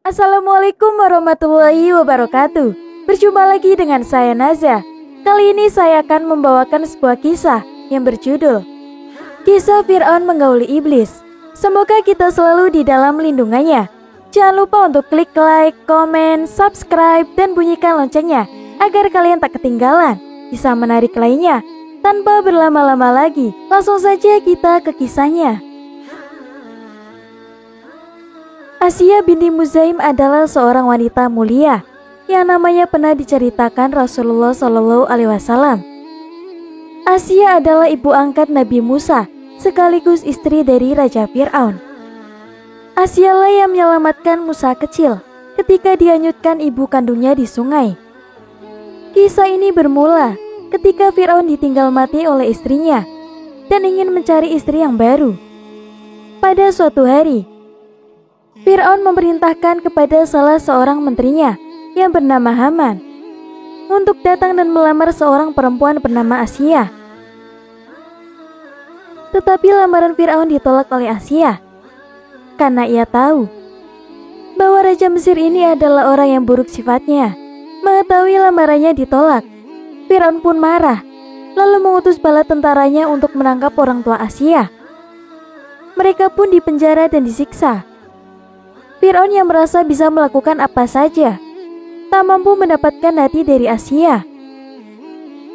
Assalamualaikum warahmatullahi wabarakatuh. Berjumpa lagi dengan saya Naza. Kali ini saya akan membawakan sebuah kisah yang berjudul Kisah Fir'aun Menggauli Iblis. Semoga kita selalu di dalam lindungannya. Jangan lupa untuk klik like, komen, subscribe, dan bunyikan loncengnya agar kalian tak ketinggalan kisah menarik lainnya. Tanpa berlama-lama lagi, langsung saja kita ke kisahnya. Asiyah binti Muzaim adalah seorang wanita mulia yang namanya pernah diceritakan Rasulullah SAW. Asiyah adalah ibu angkat Nabi Musa sekaligus istri dari Raja Fir'aun. Asiyah lah yang menyelamatkan Musa kecil ketika dihanyutkan ibu kandungnya di sungai. Kisah ini bermula ketika Fir'aun ditinggal mati oleh istrinya dan ingin mencari istri yang baru. Pada suatu hari, Fir'aun memerintahkan kepada salah seorang menterinya yang bernama Haman untuk datang dan melamar seorang perempuan bernama Asiyah. Tetapi lamaran Fir'aun ditolak oleh Asiyah karena ia tahu bahwa Raja Mesir ini adalah orang yang buruk sifatnya. Mengetahui lamarannya ditolak, Fir'aun pun marah, lalu mengutus bala tentaranya untuk menangkap orang tua Asiyah. Mereka pun dipenjara dan disiksa. Fir'aun yang merasa bisa melakukan apa saja tak mampu mendapatkan hati dari Asiyah.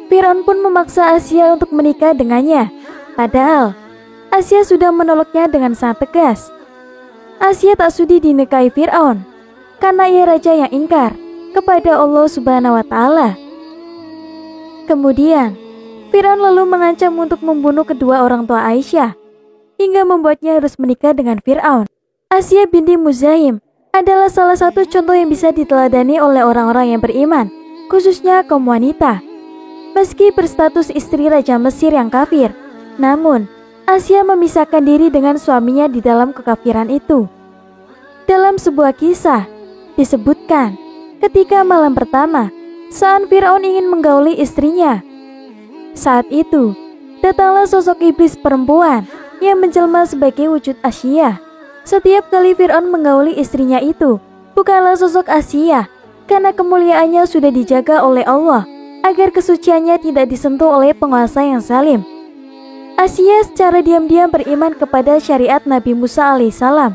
Fir'aun pun memaksa Asiyah untuk menikah dengannya, padahal Asiyah sudah menolaknya dengan sangat tegas. Asiyah tak sudi dinikahi Fir'aun karena ia raja yang ingkar kepada Allah Subhanahu wa Ta'ala. Kemudian Fir'aun lalu mengancam untuk membunuh kedua orang tua Aisyah hingga membuatnya harus menikah dengan Fir'aun. Asiyah binti Muzaim adalah salah satu contoh yang bisa diteladani oleh orang-orang yang beriman, khususnya kaum wanita. Meski berstatus istri Raja Mesir yang kafir, namun Asiyah memisahkan diri dengan suaminya di dalam kekafiran itu. Dalam sebuah kisah, disebutkan ketika malam pertama saat Fir'aun ingin menggauli istrinya. Saat itu, datanglah sosok iblis perempuan yang menjelma sebagai wujud Asiyah. Setiap kali Fir'aun menggauli istrinya itu, bukanlah sosok Asiyah, karena kemuliaannya sudah dijaga oleh Allah, agar kesuciannya tidak disentuh oleh penguasa yang zalim. Asiyah secara diam-diam beriman kepada syariat Nabi Musa alaihissalam.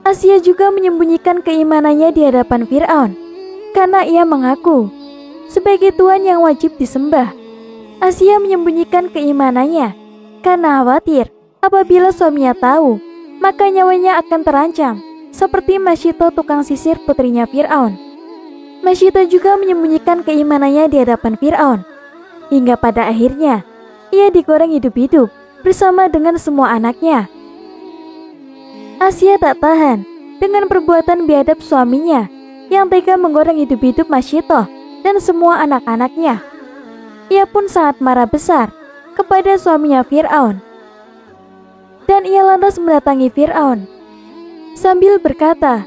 Asiyah juga menyembunyikan keimanannya di hadapan Fir'aun, karena ia mengaku sebagai Tuhan yang wajib disembah. Asiyah menyembunyikan keimanannya, karena khawatir apabila suaminya tahu, maka nyawanya akan terancam, seperti Masyito tukang sisir putrinya Fir'aun. Masyito juga menyembunyikan keimanannya di hadapan Fir'aun, hingga pada akhirnya ia digoreng hidup-hidup bersama dengan semua anaknya. Asiyah tak tahan dengan perbuatan biadab suaminya yang tega menggoreng hidup-hidup Masyito dan semua anak-anaknya. Ia pun sangat marah besar kepada suaminya Fir'aun. Dan ia lantas mendatangi Fir'aun sambil berkata,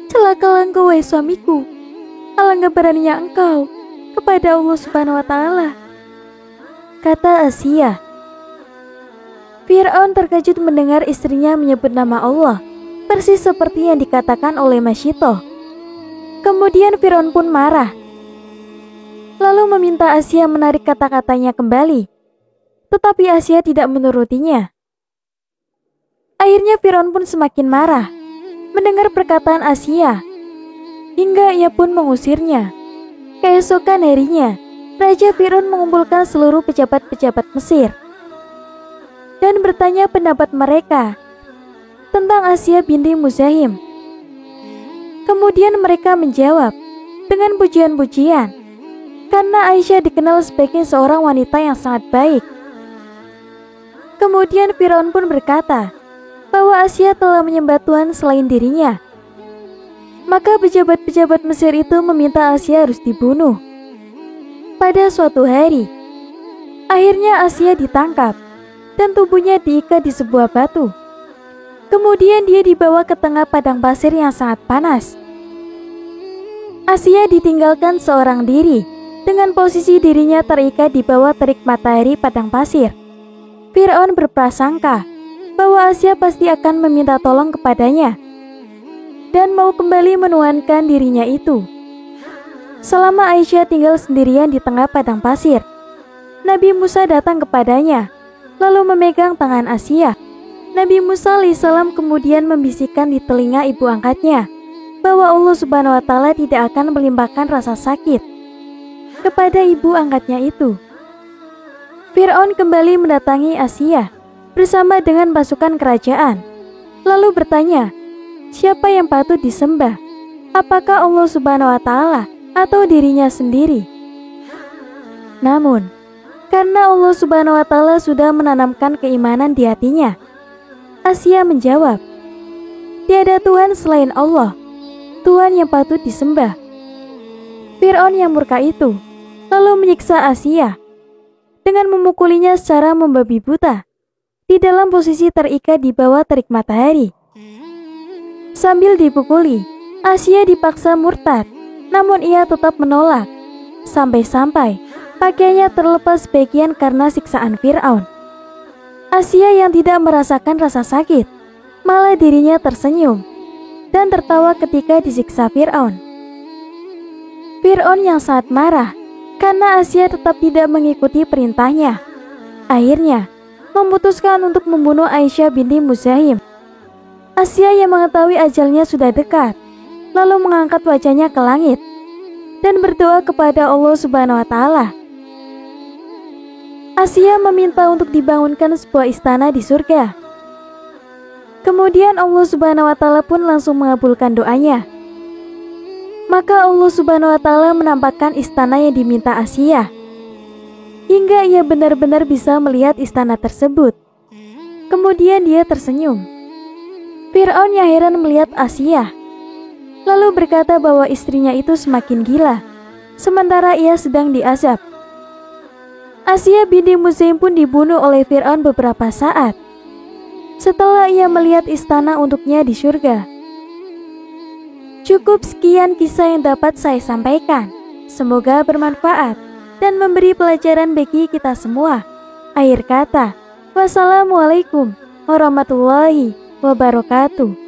"Celakalah engkau wahai suamiku, alangkah beraninya engkau kepada Allah Subhanahu wa Ta'ala." Kata Asiyah. Fir'aun terkejut mendengar istrinya menyebut nama Allah, persis seperti yang dikatakan oleh Masyito. Kemudian Fir'aun pun marah, lalu meminta Asiyah menarik kata-katanya kembali. Tetapi Asiyah tidak menurutinya. Akhirnya Fir'aun pun semakin marah mendengar perkataan Asiyah, hingga ia pun mengusirnya. Keesokan harinya, Raja Fir'aun mengumpulkan seluruh pejabat-pejabat Mesir dan bertanya pendapat mereka tentang Asiyah binti Muzaim. Kemudian mereka menjawab dengan pujian-pujian, karena Aisyah dikenal sebagai seorang wanita yang sangat baik. Kemudian Fir'aun pun berkata bahwa Asiyah telah menyembah Tuhan selain dirinya. Maka pejabat-pejabat Mesir itu meminta Asiyah harus dibunuh. Pada suatu hari, akhirnya Asiyah ditangkap dan tubuhnya diikat di sebuah batu. Kemudian dia dibawa ke tengah padang pasir yang sangat panas. Asiyah ditinggalkan seorang diri dengan posisi dirinya terikat di bawah terik matahari padang pasir. Fir'aun berprasangka bahwa Asia pasti akan meminta tolong kepadanya dan mau kembali menuhankan dirinya itu. Selama Aisyah tinggal sendirian di tengah padang pasir, Nabi Musa datang kepadanya, lalu memegang tangan Asia. Nabi Musa alaihissalam kemudian membisikkan di telinga ibu angkatnya bahwa Allah Subhanahu wa Ta'ala tidak akan melimpahkan rasa sakit kepada ibu angkatnya itu. Fir'aun kembali mendatangi Asia bersama dengan pasukan kerajaan, lalu bertanya, siapa yang patut disembah? Apakah Allah Subhanahu wa Ta'ala atau dirinya sendiri? Namun, karena Allah Subhanahu wa Ta'ala sudah menanamkan keimanan di hatinya, Asia menjawab, tiada Tuhan selain Allah, Tuhan yang patut disembah. Fir'aun yang murka itu lalu menyiksa Asia dengan memukulinya secara membabi buta di dalam posisi terikat di bawah terik matahari. Sambil dipukuli, Asia dipaksa murtad, namun ia tetap menolak, sampai-sampai pakaiannya terlepas sebagian karena siksaan Fir'aun. Asia yang tidak merasakan rasa sakit, malah dirinya tersenyum dan tertawa ketika disiksa Fir'aun. Fir'aun yang sangat marah karena Asia tetap tidak mengikuti perintahnya, akhirnya memutuskan untuk membunuh Aisyah binti Muzahim. Asia yang mengetahui ajalnya sudah dekat, lalu mengangkat wajahnya ke langit dan berdoa kepada Allah Subhanahu wa Ta'ala. Asia meminta untuk dibangunkan sebuah istana di surga. Kemudian Allah Subhanahu wa Ta'ala pun langsung mengabulkan doanya. Maka Allah Subhanahu wa Ta'ala menampakkan istana yang diminta Asia, hingga ia benar-benar bisa melihat istana tersebut. Kemudian dia tersenyum. Fir'aun yang heran melihat Asia, lalu berkata bahwa istrinya itu semakin gila, sementara ia sedang diazab. Asia binti Muzahim pun dibunuh oleh Fir'aun beberapa saat setelah ia melihat istana untuknya di surga. Cukup sekian kisah yang dapat saya sampaikan. Semoga bermanfaat dan memberi pelajaran bagi kita semua. Akhir kata, wassalamualaikum warahmatullahi wabarakatuh.